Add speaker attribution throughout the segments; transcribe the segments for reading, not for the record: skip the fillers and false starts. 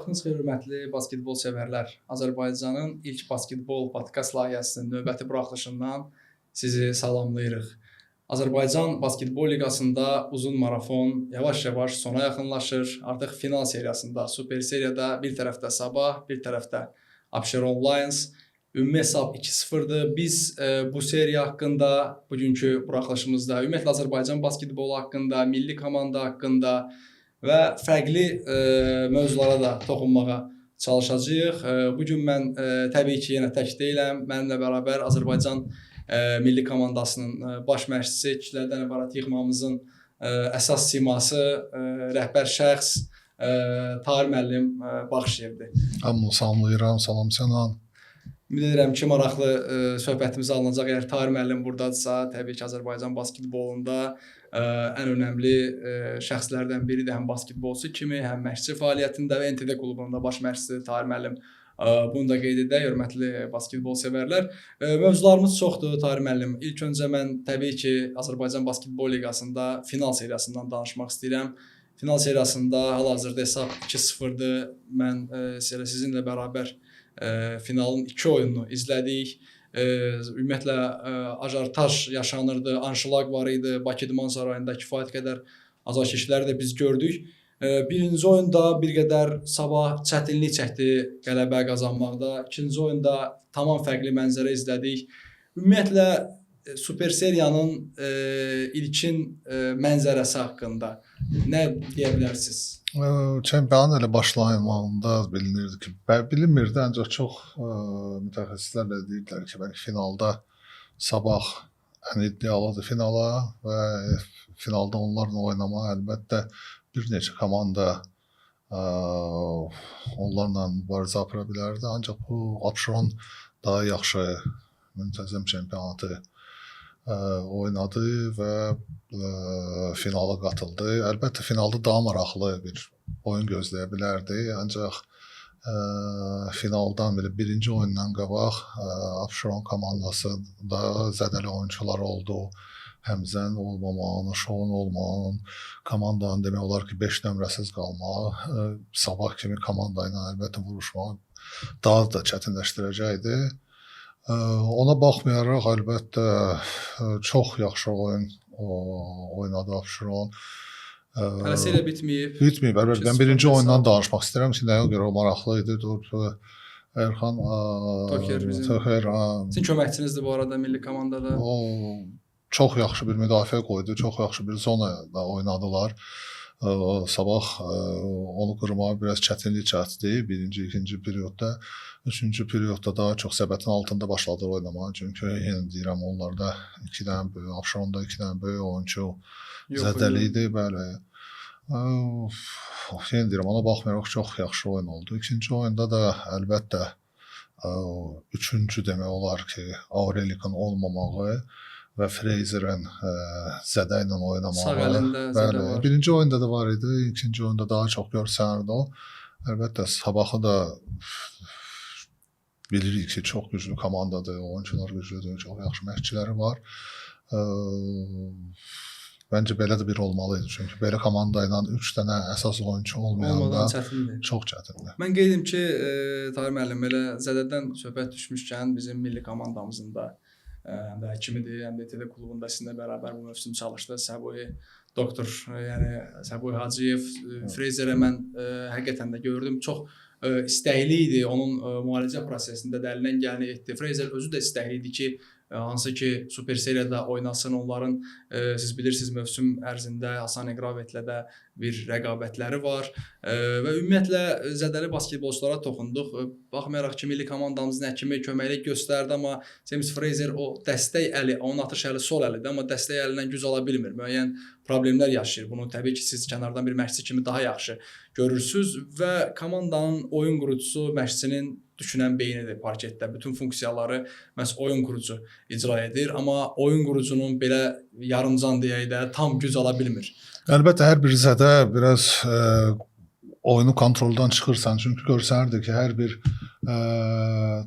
Speaker 1: Vaxtınız xeyir, hörmətli basketbol sevərlər. Azərbaycanın ilk basketbol podkast layihəsinin növbəti buraxılışından sizi salamlayırıq. Azərbaycan Basketbol Liqasında uzun marafon yavaş-yavaş sona yaxınlaşır. Artıq final seriyasında, super seriyada bir tərəfdə Sabah, bir tərəfdə Abşeron Lions. Ümumi hesab 2-0'dır. Biz bu seriya haqqında, bugünkü buraxılışımızda ümumiyyətlə Azərbaycan basketbolu haqqında, milli komanda haqqında və fərqli mövzulara da toxunmağa çalışacağıq. Bugün mən təbii ki, yenə tək deyiləm. Mənimlə bərabər Azərbaycan milli komandasının baş məşqçisi, kişilərdən ibarət yığmamızın əsas siması, rəhbər şəxs Tahir müəllim Baxşıyevdir.
Speaker 2: Hamını salamlayıram, salam Sənan.
Speaker 1: Ümid edirəm ki, maraqlı söhbətimiz alınacaq. Əgər Tahir müəllim buradadırsa, təbii ki, Azərbaycan basketbolunda ən önəmli şəxslərdən biridir. Həm basketbolçu kimi, həm məşqçi fəaliyyətində və NTD klubunda baş məşqçisidir Tahir müəllim. Bunu da qeyd edək, hörmətli basketbol sevərlər. Mövzularımız çoxdur Tahir müəllim. İlk öncə mən təbii ki, Azərbaycan Basketbol Liqasında final seriyasından danışmaq istəyirəm. Final seriyasında hal-hazırda hesab 2-0'dır. Mən sizinlə bərabər finalın 2 oyununu izlədik. Ümumiyyətlə ajartaj yaşanırdı, anşlag var idi. Bakı İdman Sarayında kifayət qədər azarkeşləri də biz gördük. Birinci oyunda bir qədər Sabah çətinlik çəkdi qələbə qazanmaqda. İkinci oyunda tamam fərqli mənzərə izlədik. Ümumiyyətlə super seriyanın ilkin mənzərəsi haqqında nə deyə bilərsiniz?
Speaker 2: Çempionat elə başlanmağında bilinirdi ki, bilinmirdi, ancaq çox mütəxəssislər də deyirlər ki, bəlkə finalda Sabah ən iddialıdır finala və finalda onlarla oynamağa əlbəttə bir neçə komanda onlarla mübarizə apara bilərdi. Ancaq bu Abşeron daha yaxşı müntəzəm çempionatı oynadı və finala qatıldı. Əlbəttə finalda daha maraqlı bir oyun gözləyə bilərdi. Ancaq finaldan belə birinci oyundan qabaq Abşeron komandası da zədəli oyunçular oldu. Həmzən olmamağın, Şoğun olmağın, komandanın demək olar ki 5 nömrəsiz qalmağı, Sabah kimi komanda ilə əlbəttə vuruşmağı daha da çətinləşdirəcəkdi. Ona baxmayaraq əlbəttə çox yaxşı oyun oynadı Abşeron.
Speaker 1: Hələ seriya bitməyib.
Speaker 2: Bitməyib, əlbəttə. Mən birinci oyundan danışmaq istəyirəm ki, nəyə görə o maraqlı idi. Erxan
Speaker 1: Toker bizim. Sizin köməkçinizdir bu arada milli komandada.
Speaker 2: Çox yaxşı bir müdafiə qoydu, çox yaxşı bir zonada oynadılar. Sabah onu qırmağa biraz çətinlik çəkdi birinci, ikinci periodda. Üçüncü periodda daha çox səbətin altında başladılar oynamağa. Çünki yenə deyirəm, onlarda 2 dənə böyük, Abşeronda 2 dənə böyük oyunçu zədəli idi. Bəli. Yenə deyirəm, ona baxmayaraq çox yaxşı oyun oldu. İkinci oyunda da əlbəttə üçüncü demək olar ki, Aurelikan olmamağı və Fraser'ın zədə ilə oynamağı.
Speaker 1: Sağ əlində zədə var.
Speaker 2: Birinci oyunda da var idi, ikinci oyunda daha çox görsənirdi o. Əlbəttə Sabahı da bilirik ki, çox güclü komandadır, oyuncular güclüdür, çox yaxşı məşqçiləri var. Bəncə belə də bir olmalıydı, çünki belə komanda ilə 3 dənə əsas oyuncu olmayanda çox çətindir.
Speaker 1: Mən qeydim ki, Tahir müəllim, elə zədədən söhbət düşmüşkən bizim milli komandamızın da həm də həkimidir, həm də TD klubunda sizinlə bərabər bu mövsüm çalışdı. Səbuhi doktor, yəni Səbuhi Hacıyev, Fraser'ə mən həqiqətən də gördüm. Çox istəkli idi, onun müalicə prosesində də əlindən gələni etdi. Fraser özü də istəkli idi ki, hansı ki super seriyada oynasın, onların siz bilirsiniz mövsüm ərzində Hasan Eqravetlə də bir rəqabətləri var və ümumiyyətlə zədəli basketbolçulara toxunduq. Baxmayaraq ki, milli komandamızın həkimi köməklik göstərdi, amma James Fraser o dəstək əli, onun atış əli sol əlidir, amma dəstək əlindən güc ala bilmir. Müəyyən problemlər yaşayır. Bunu təbii ki, siz kənardan bir məşqçi kimi daha yaxşı görürsünüz və komandanın oyun qurucusu məşqçinin düşünən beynidir parketdə. Bütün funksiyaları məhz oyun qurucu icra edir, amma oyun qurucunun belə yarımcan deyək də tam güc ala bilmir.
Speaker 2: Əlbəttə hər bir zədə biraz oyunu kontroldan çıxırsan. Çünki görsənirdi ki, hər bir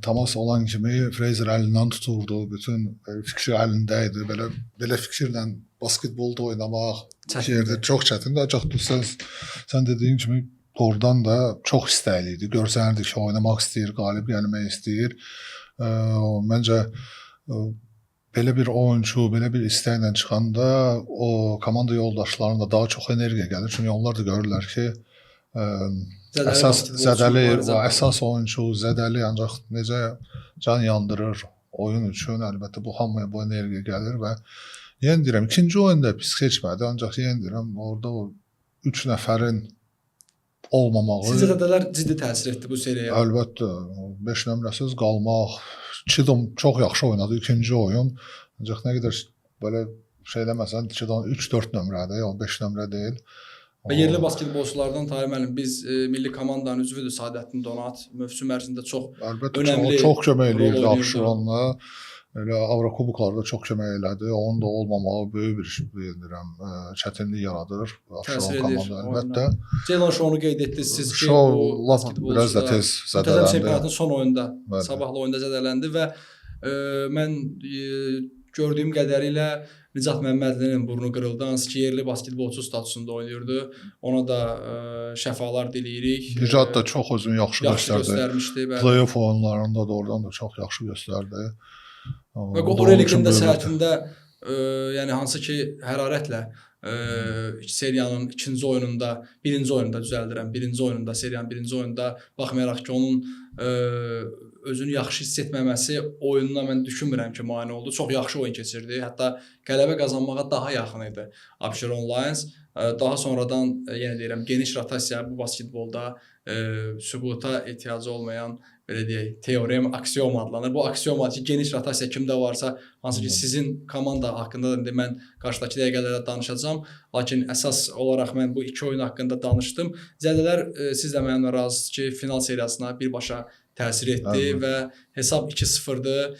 Speaker 2: təmas olan kimi Fraser əlindən tuturdu. Bütün fikri əlində idi. Belə fikirlə basketbolda oynamaq yerdə çox çətindir. Ancaq sən dediyin kimi doğrudan da çox istəkli idi. Görsənirdi ki, oynamaq istəyir, qalib gəlmək istəyir. Məncə belə bir oyunçu, belə bir istəklə çıxanda o komanda yoldaşlarına daha çox energiya gəlir. Çünki onlar da görürlər ki, əsas oyunçu Zədəli ancaq necə can yandırır oyun üçün. Əlbəttə bu hamıya bu energiya gəlir və yenə deyirəm, ikinci oyunda pis keçmədi, ancaq yenə deyirəm, orada o 3 nəfərin olmamağı.
Speaker 1: Sizcə Zədələr ciddi təsir etdi bu seriyaya?
Speaker 2: Əlbəttə, 5 nömrəsiz qalmaq. Çidom çox yaxşı oynadı ikinci oyun. Ancaq nə qədər belə şey eləməsən, Çidom 3-4 nömrədir, yəni 5 nömrə deyil.
Speaker 1: Və yerli basketbolçulardan Tahir müəllim, biz milli komandanın üzvüdür Sadəttin Donat. Mövsüm ərzində çox önəmli
Speaker 2: çox kömək eləyirdi Abşeronla. Elə Avrokuboklarda çox kömək elədi. Onun da olmamağı böyük bir deyirəm, çətinlik yaradır Abşeron komandasına əlbəttə.
Speaker 1: Ceylon Şounu qeyd etdiniz siz ki,
Speaker 2: bu biraz da tez zədələndi.
Speaker 1: Çempionatın son oyunda, sabahlı oyunda zədələndi və mən gördüyüm qədərilə Nicat Məmmədlinin burnu qırıldı. Hansı ki, yerli basketbolçu statusunda oynayırdı. Ona da şəfalar diləyirik.
Speaker 2: Nicat da çox özünü yaxşı
Speaker 1: göstərmişdi.
Speaker 2: Playoff oyunlarında da oradan da çox yaxşı göstərdi.
Speaker 1: Və Qorelikin də səhətində yəni hansı ki, hərarətlə seriyanın ikinci oyununda, birinci oyununda, seriyanın birinci oyununda baxmayaraq ki, onun özünü yaxşı hiss etməməsi oyununa mən düşünmürəm ki, mane oldu. Çox yaxşı oyun keçirdi. Hətta qələbə qazanmağa daha yaxın idi Abşeron Lions. Daha sonradan yenə deyirəm, geniş rotasiya bu basketbolda sübuta ehtiyacı olmayan, belə deyək, teorem, aksiom adlanır. Bu aksiom ki, geniş rotasiya kimdə varsa, hansı ki, sizin komanda haqqında da mən qarşıdakı dəqiqələrdə danışacağam. Lakin əsas olaraq mən bu iki oyun haqqında danışdım. Zədələr, siz də mənimlə razısınız ki, final seriyasına birbaşa təsir etdi və hesab 2-0-dır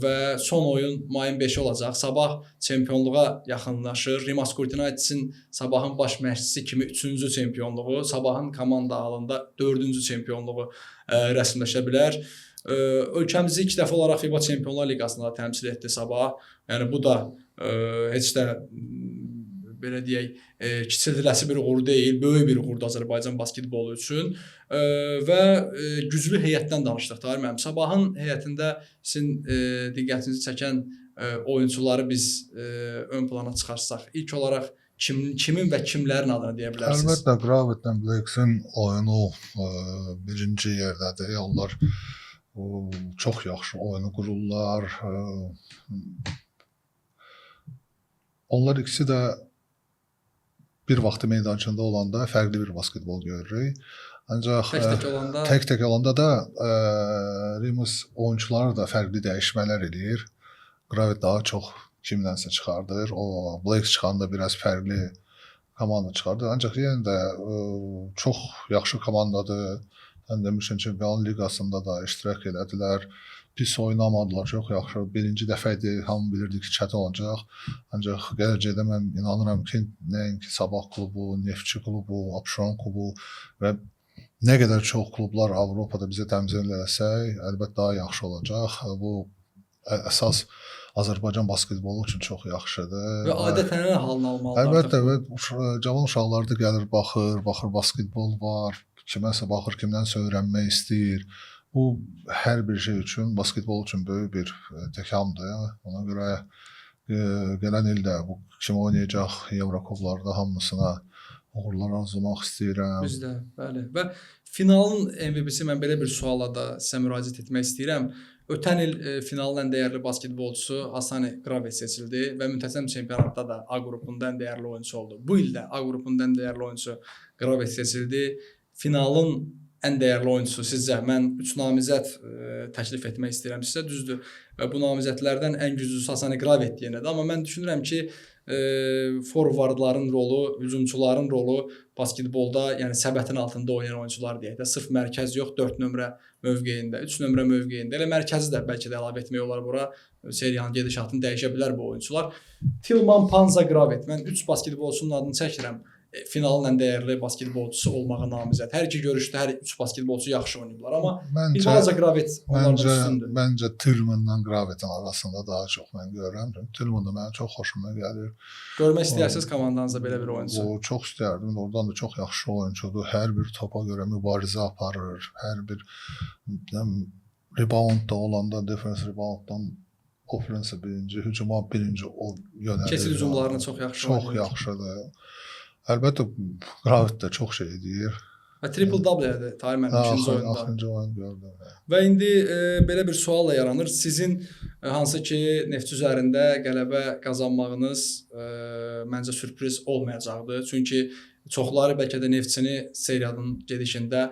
Speaker 1: və son oyun mayın 5-i olacaq. Sabah çempionluğa yaxınlaşır. Rimas Kurtinaitis'in sabahın baş məşqçisi kimi 3-cü çempionluğu, sabahın komanda halında 4-cü çempionluğu rəsmiləşə bilər. Ölkəmizi 2 dəfə olaraq FIBA Çempionlar Liqasında təmsil etdi sabah. Yəni bu da heç də belə deyək, kiçildiləsi bir uğur deyil, böyük bir uğurdur Azərbaycan basketbolu üçün və güclü heyətdən danışdıq. Tahir müəllim, sabahın heyətində sizin diqqətinizi çəkən oyunçuları biz ön plana çıxarsaq, ilk olaraq kimin və kimlərin adını deyə bilərsiniz?
Speaker 2: Əlbəttə, Gravetlə Blakesin oyunu birinci yerdədir. Onlar çox yaxşı oyunu qururlar. Onlar ikisi də bir vaxtı meydançında olanda fərqli bir basketbol görürük. Ancaq tək-tək olanda da Rimas oyunçuları da fərqli dəyişmələr edir. Gravet daha çox kimdənsə çıxardır. O Blake çıxanda biraz fərqli komanda çıxardır. Ancaq yenə də çox yaxşı komandadır. Sən demişsən ki, Çempionlar Liqasında da iştirak elədilər. Pis oynamadılar, çox yaxşı. Birinci dəfə idi, hamı bilirdi ki, çətin olacaq. Ancaq gələcəkdə mən inanıram ki, nəinki Sabah klubu, Neftçi klubu, Abşeron klubu və nə qədər çox klublar Avropada bizə təmsil eləsək, əlbəttə daha yaxşı olacaq. Bu əsas Azərbaycan basketbolu üçün çox yaxşıdır.
Speaker 1: Və adətən halını almalıdır.
Speaker 2: Əlbəttə, və cavan uşaqlar da gəlir, baxır basketbol var, kiməsə baxır, kimdənsə öyrənmək istəyir. Bu hər bir şey üçün, basketbol üçün böyük bir təkamdır. Ona görə gələn ildə bu kim oynayacaq Evrokublarda hamısına uğurlar arzumaq istəyirəm.
Speaker 1: Biz də, bəli. Və finalın MVP-si mən belə bir sualla da sizə müraciət etmək istəyirəm. Ötən il finalın ən dəyərli basketbolçusu Hasani Gravet seçildi və müntəzəm çempionatda da A qrupunda ən dəyərli oyunçu oldu. Bu il də A qrupunda ən dəyərli oyunçu Gravet seçildi. Finalın ən dəyərli oyunçusu sizcə? Mən 3 namizəd təklif etmək istəyirəm sizə, düzdür. Və bu namizədlərdən ən güclüsü Hasani Gravet yenədir. Amma mən düşünürəm ki, forvardların rolu, hücumçuların rolu basketbolda, yəni səbətin altında oynayan oyunçular deyək də, sırf mərkəz yox, 4 nömrə mövqeyində, 3 nömrə mövqeyində, elə mərkəzi də bəlkə də əlavə etmək olar bura, seriyanın gedişatını dəyişə bilər bu oyunçular. Tilman Panza Gravet, mən 3 basketbolçunun adını çəkirəm. finalın ən dəyərli basketbolçusu olmağa namizəd. Hər iki görüşdə hər üç basketbolçu yaxşı oynayıblar, amma bir balaca Gravet onlardan üstündür.
Speaker 2: Məncə Tillmanla Gravetin arasında daha çox mən görürəm. Tillman da mənim çox xoşuma gəlir.
Speaker 1: Görmək istəyirsiniz komandanızda belə bir oyunçu?
Speaker 2: O çox istərdim. Oradan da çox yaxşı oyunçudur. Hər bir topa görə mübarizə aparır. Hər bir reboundda olanda defense rebounddan offense birinci, hücuma birinci o yönəlir.
Speaker 1: Keçid hücumlarını çox yaxşı oynayır.
Speaker 2: Çox yaxşıdır. Əlbəttə Gravet də çox şey edir.
Speaker 1: Və triple-double elədi Tahir müəllim ikinci oyunda.
Speaker 2: Axırıncı oyun gördüm.
Speaker 1: Və indi belə bir sual da yaranır. Sizin hansı ki Neftçi üzərində qələbə qazanmağınız məncə sürpriz olmayacaqdır. Çünki çoxları bəlkə də Neftçini seriyanın gedişində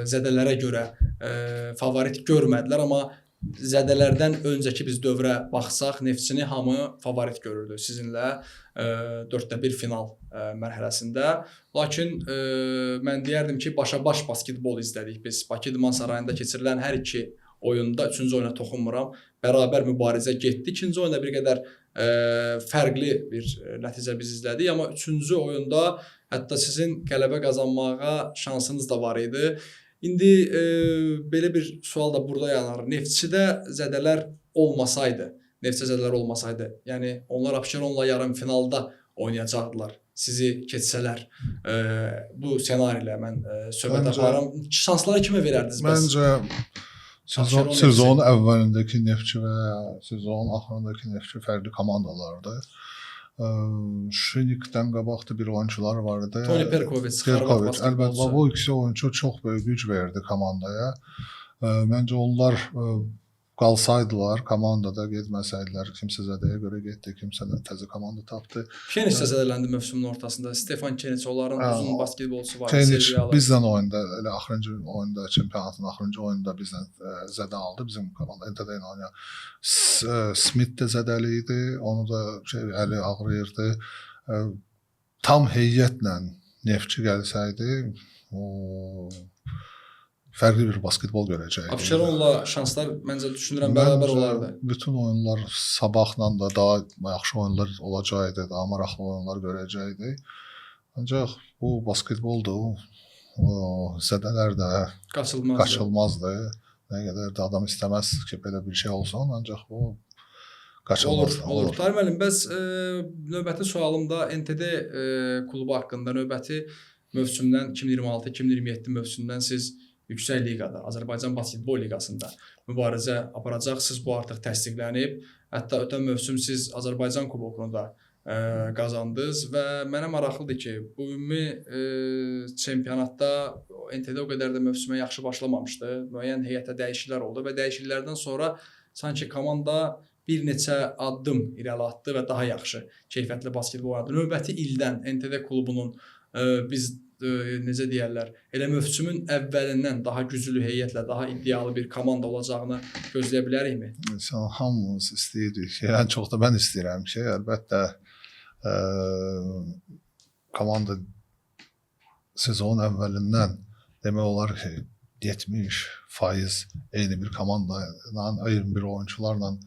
Speaker 1: zədələrə görə favorit görmədilər, amma zədələrdən öncəki biz dövrə baxsaq, Neftçini hamı favorit görürdü sizinlə 4-1 final mərhələsində. Lakin mən deyərdim ki, başa-baş basketbol izlədik biz. Bakı İdman Sarayında keçirilən hər iki oyunda, 3-cü oyuna toxunmuram, bərabər mübarizə getdi. 2-ci oyunda bir qədər fərqli bir nəticə biz izlədik, amma 3-cü oyunda hətta sizin qələbə qazanmağa şansınız da var idi. İndi belə bir sual da burada yanar. Neftçidə zədələr olmasaydı, yəni onlar Abşeronla yarım finalda oynayacaqdılar. Sizi keçsələr, bu ssenari ilə mən söhbət aparıram. Şansları kimə verərdiniz?
Speaker 2: Məncə sezon əvvəlindəki Neftçi və sezon axırındakı Neftçi fərqli komandalardı. Şenikdən qabaq da bir oyuncular vardı.
Speaker 1: Tony Perkovic,
Speaker 2: əlbəttə bu ikisi oyuncu çox böyük güc verdi komandaya. Məncə onlar qalsaydılar, komandada getməsəydilər, kimsə zədəyə görə getdi, kimsə təzə komanda tapdı.
Speaker 1: Kenis zədələndi mövsümün ortasında. Stefan Kenis onların uzun basketbolçusu var.
Speaker 2: Kenis bizdən oyunda, elə axırıncı oyunda, çempionatın axırıncı oyunda bizdən zədə aldı. Bizim komanda NTD ilə oynayan Smith də zədəli idi. Onu da əli ağrıyırdı. Tam heyətlə Neftçi gəlsəydi, fərqli bir basketbol görəcəkdik.
Speaker 1: Abşeronla şanslar məncə düşünürəm bərabər olardı.
Speaker 2: Bütün oyunlar sabahla da daha yaxşı oyunlar olacaqdı, daha maraqlı oyunlar görəcəkdik. Ancaq bu basketboldur. Zədələr də qaçılmazdı. Nə qədər də adam istəməz ki, belə bir şey olsun, ancaq bu qaçılmazdı.
Speaker 1: Olur. Tahir müəllim, bəs növbəti sualımda NTD klubu haqqında növbəti mövsümdən 2026-2027 mövsümdən siz yüksək liqada, Azərbaycan Basketbol Liqasında mübarizə aparacaqsınız. Bu artıq təsdiqlənib. Hətta ötən mövsüm siz Azərbaycan kubokunu da qazandınız və mənə maraqlıdır ki, bu ümumi çempionatda NTD o qədər də mövsümə yaxşı başlamamışdı. Müəyyən heyətdə dəyişikliklər oldu və dəyişikliklərdən sonra sanki komanda bir neçə addım irəli atdı və daha yaxşı keyfiyyətli basketbol oynadı. Növbəti ildən NTD klubunun biz necə deyərlər, elə mövsümün əvvəlindən daha güclü heyətlə, daha iddialı bir komanda olacağını gözləyə bilərikmi?
Speaker 2: Hamımız istəyirik ki, ən çox da mən istəyirəm ki, əlbəttə komanda sezon əvvəlindən demək olar ki, 70% eyni bir komanda ilə, eyni bir oyunçularla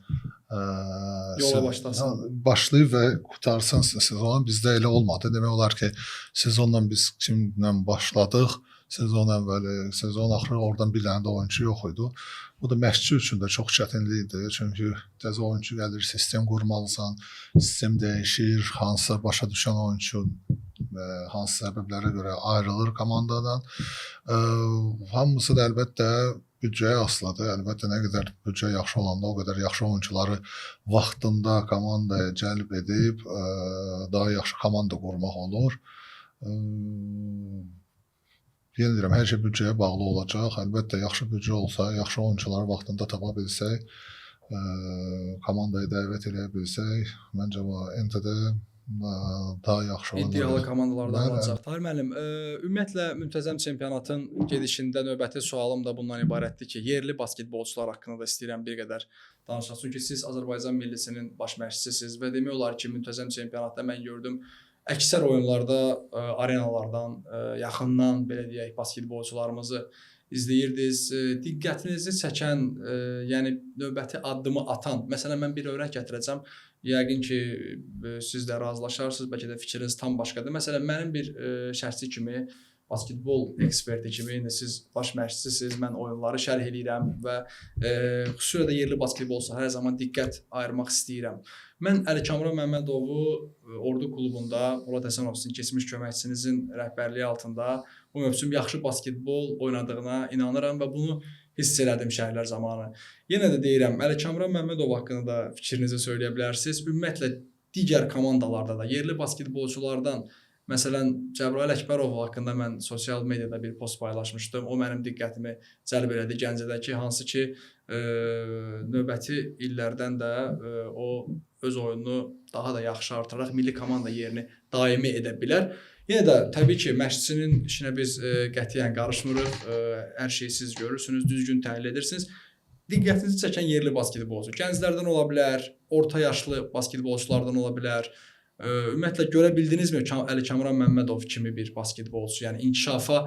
Speaker 1: yola başlasın.
Speaker 2: Başlayıb və qutarsın sezonu. Bizdə elə olmadı. Demək olar ki, sezonla biz kimlə başladıq, sezon əvvəli, sezon axırı oradan bir dənə də oyunçu yox idi. Bu da məşqçi üçün də çox çətinlikdir. Çünki təzə oyunçu gəlir, sistem qurmalısan, sistem dəyişir, hansı başa düşən oyunçu hansı səbəblərə görə ayrılır komandadan. Hamısı da əlbəttə büdcəyə asılıdır. Əlbəttə nə qədər büdcə yaxşı olanda o qədər yaxşı oyunçuları vaxtında komandaya cəlb edib daha yaxşı komanda qurmaq olur. Yenə deyirəm, hər şey büdcəyə bağlı olacaq. Əlbəttə yaxşı büdcə olsa, yaxşı oyunçuları vaxtında tapa bilsək, komandaya dəvət edə bilsək, məncə bu NTD daha yaxşı olur.
Speaker 1: İddialı komandalardan olacaq. Tahir müəllim, ümumiyyətlə müntəzəm çempionatın gedişində növbəti sualım da bundan ibarətdir ki, yerli basketbolçular haqqında da istəyirəm bir qədər danışaq. Çünki siz Azərbaycan millisinin baş məşqçisiniz və demək olar ki, müntəzəm çempionatda mən gördüm, əksər oyunlarda arenalardan, yaxından belə deyək, basketbolçularımızı izləyirdiniz. Diqqətinizi çəkən, yəni növbəti addımı atan, məsələn mən bir örnek gətirəcəm. Yəqin ki, siz də razılaşarsınız, bəlkə də fikriniz tam başqadır. Məsələn, mənim bir şəxsi kimi, basketbol eksperti kimi, indi siz baş məşqçisiniz, mən oyunları şərh eləyirəm və xüsusilə də yerli basketbolsa hər zaman diqqət ayırmaq istəyirəm. Mən Əli Kamran Məmmədovu Ordu klubunda Polad Həsənov sizin keçmiş köməkçinizin rəhbərliyi altında bu mövsüm yaxşı basketbol oynadığına inanıram və bunu hiss elədim şərhlər zamanı. Yenə də deyirəm, Əli Kamran Məmmədov haqqında da fikrinizi söyləyə bilərsiniz. Ümumiyyətlə digər komandalarda da yerli basketbolçulardan, məsələn, Cəbrayıl Əkbərov haqqında mən sosial mediada bir post paylaşmışdım. O mənim diqqətimi cəlb elədi Gəncədəki, hansı ki növbəti illərdən də o öz oyununu daha da yaxşı artıraraq milli komanda yerini daimi edə bilər. Yenə də təbii ki, məşqçinin işinə biz qətiyyən qarışmırıq. Hər şeyi siz görürsünüz, düzgün təhlil edirsiniz. Diqqətinizi çəkən yerli basketbolçu, gənclərdən ola bilər, orta yaşlı basketbolçulardan ola bilər. Ümumiyyətlə görə bildinizmi Əli Kamran Məmmədov kimi bir basketbolçu, yəni inkişafa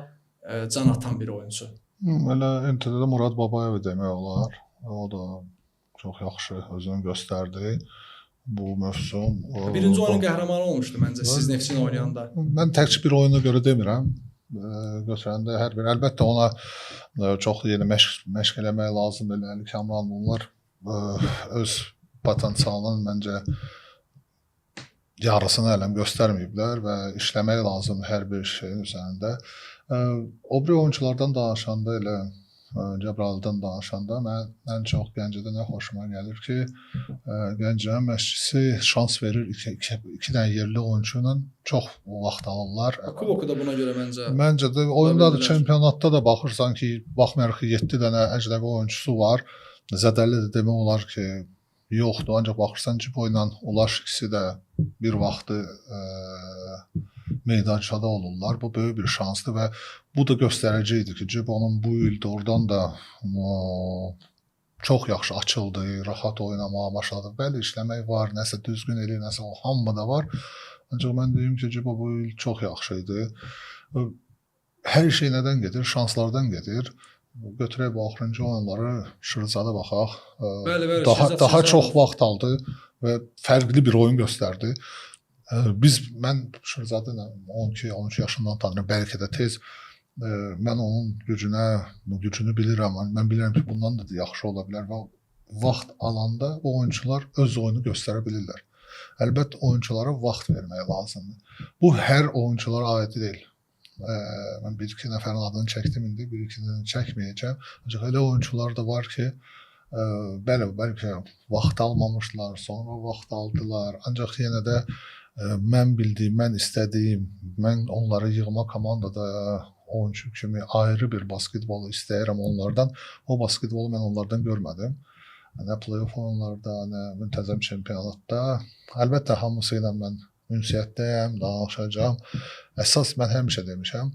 Speaker 1: can atan bir oyuncu?
Speaker 2: Elə MTD-də Murad Babayev demək olar. O da çox yaxşı özünü göstərdi bu mövsüm.
Speaker 1: Birinci oyunun qəhrəmanı olmuşdu məncə siz Neftçini oynayanda.
Speaker 2: Mən təkcə bir oyuna görə demirəm. Götürəndə hər bir, əlbəttə ona çox yeni məşq eləmək lazımdır. Əli Kamran bunlar öz potensialının məncə yarısını ələm göstərməyiblər və işləmək lazımdır hər bir şeyin üzərində. O biri oyunculardan danışanda, elə Cəbrayıldan danışanda mən çox Gəncədə nə xoşuma gəlir ki, Gəncənin məşqçisi şans verir iki dənə yerli oyuncu ilə çox vaxt alırlar.
Speaker 1: Kuboku da buna görə məncə.
Speaker 2: Məncə də oyunda da, çempionatda da baxırsan ki, baxmayaraq ki 7 dənə əcnəbi oyuncusu var. Zədəli də demək olar ki yoxdur, ancaq baxırsan Cibo ilə Ulaş ikisi də bir vaxtı meydançada olurlar. Bu böyük bir şansdır və bu da göstərici idi ki, Cibonun bu il doğrudan da çox yaxşı açıldı, rahat oynamağa başladı. Bəli, işləmək var, nəsə düzgün eləyir, nəsə o hamıda var. Ancaq mən deyim ki, Cibo bu il çox yaxşı idi. Hər şey nədən gedir? Şanslardan gedir. Götürək bu axırıncı oyunları Şırzada baxaq.
Speaker 1: Bəli,
Speaker 2: daha çox vaxt aldı və fərqli bir oyun göstərdi. Mən Şırzada 12-13 yaşından tanıyıram, bəlkə də tez. Mən onun gücünü bilirəm. Mən bilirəm ki, bundan da yaxşı ola bilər və vaxt alanda bu oyuncular öz oyunu göstərə bilirlər. Əlbəttə oyunculara vaxt vermək lazımdır. Bu hər oyunculara aid deyil. Mən bir-iki nəfərin adını çəkdim indi, bir-ikini çəkməyəcəm. Ancaq elə oyuncular da var ki, bəlkə vaxt almamışlar, sonra vaxt aldılar. Ancaq yenə də mən bildiyim, mən istədiyim, mən onları yığma komandada oyuncu kimi ayrı bir basketbolu istəyirəm onlardan. O basketbolu mən onlardan görmədim. Nə play-off oyunlarda, nə müntəzəm çempionatda. Əlbəttə hamısı ilə mən ünsiyyətdəyəm, danışacağam. Əsas mən həmişə demişəm,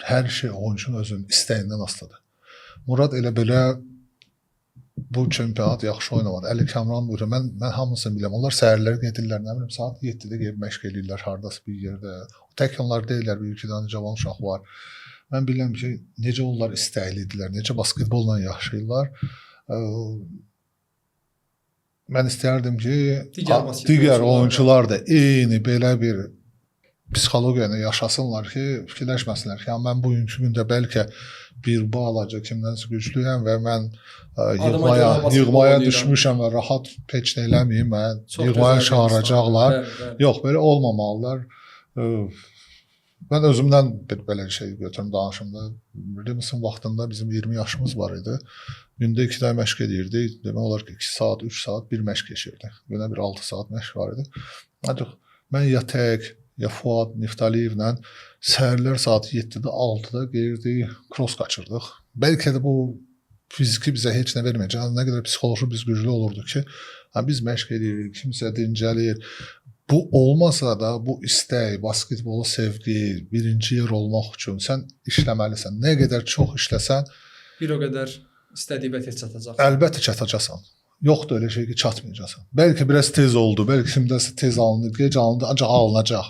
Speaker 2: hər şey oyuncunun özünün istəyindən asılıdır. Murad elə belə bu çempionat yaxşı oynamadı. Əli Kamran buyurur. Mən hamısını biləm. Onlar səhərlər gedirlər, nə bilim, saat 7-də gedib məşq edirlər hardasa bir yerdə. Tək onlar deyirlər, bir-iki dənə cavan uşaq var. Mən bilirəm ki, necə onlar istəklidirlər, necə basketbolla yaşayırlar. Mən istərdim ki, digər oyuncular da eyni belə bir psixologiyanı yaşasınlar ki, fikirləşməsinlər ki, mən bugünkü gündə bəlkə bir balaca kimdənsə güclüyəm və mən yığmaya düşmüşəm və rahat heç nə eləməyim, mən yığmaya çağıracaqlar. Yox, belə olmamalılar. Mən özümdən belə şey götürüm danışımda. Rimsin vaxtında bizim 20 yaşımız var idi. Gündə 2 dəfə məşq edirdik. Demək olar ki, 2 saat, 3 saat bir məşq keçirdi. Günə bir 6 saat məşq var idi. Ancaq mən ya tək, ya Fuad Niftaliyevlə səhərlər saat 7-də, 6-da gelirdik, cross qaçırdıq. Bəlkə də bu fiziki bizə heç nə verməyəcək. Nə qədər psixoloji biz güclü olurduq ki, biz məşq edirik, kimsə dincəlir. Bu olmasa da bu istək, basketbolu sevgi, birinci yer olmaq üçün sən işləməlisən. Nə qədər çox işləsən,
Speaker 1: bir o qədər istədiyi tez çatacaq.
Speaker 2: Əlbəttə çatacaqsan. Yoxdur elə şey ki, çatmayacaqsan. Bəlkə biraz tez oldu, bəlkə kimdəsə tez alındı, gec alındı, ancaq alınacaq.